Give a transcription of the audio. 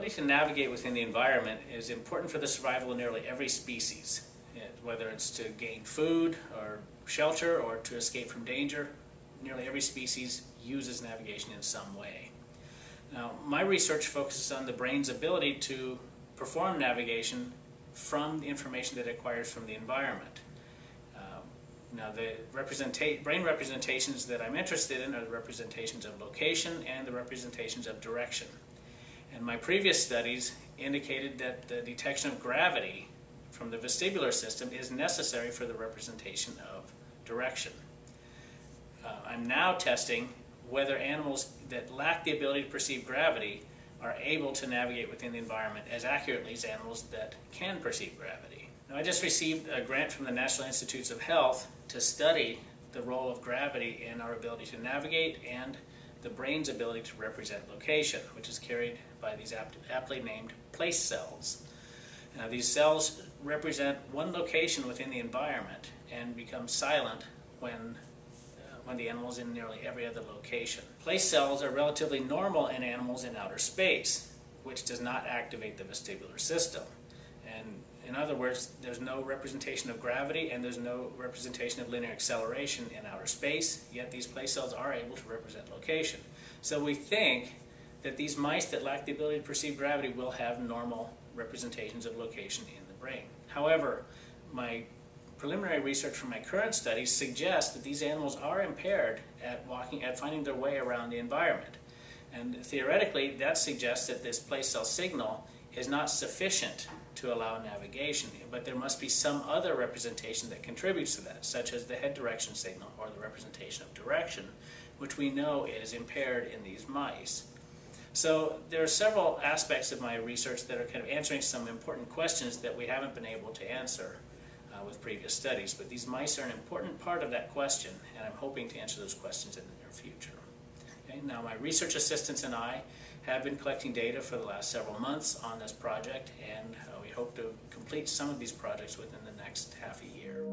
ability to navigate within the environment is important for the survival of nearly every species, whether it's to gain food or shelter or to escape from danger. Nearly every species uses navigation in some way. Now, my research focuses on the brain's ability to perform navigation from the information that it acquires from the environment. Now, the brain representations that I'm interested in are the representations of location and the representations of direction. And my previous studies indicated that the detection of gravity from the vestibular system is necessary for the representation of direction. I'm now testing whether animals that lack the ability to perceive gravity are able to navigate within the environment as accurately as animals that can perceive gravity. Now, I just received a grant from the National Institutes of Health to study the role of gravity in our ability to navigate and the brain's ability to represent location, which is carried by these aptly named place cells. Now, these cells represent one location within the environment and become silent when the animal is in nearly every other location. Place cells are relatively normal in animals in outer space, which does not activate the vestibular system. And in other words, there's no representation of gravity and there's no representation of linear acceleration in outer space, yet these place cells are able to represent location. So we think that these mice that lack the ability to perceive gravity will have normal representations of location in the brain. However, my preliminary research from my current studies suggests that these animals are impaired at finding their way around the environment. And theoretically, that suggests that this place cell signal is not sufficient to allow navigation, but there must be some other representation that contributes to that, such as the head direction signal or the representation of direction, which we know is impaired in these mice. So there are several aspects of my research that are kind of answering some important questions that we haven't been able to answer with previous studies, but these mice are an important part of that question, and I'm hoping to answer those questions in the near future. Okay, now, my research assistants and I have been collecting data for the last several months on this project, and we hope to complete some of these projects within the next half a year.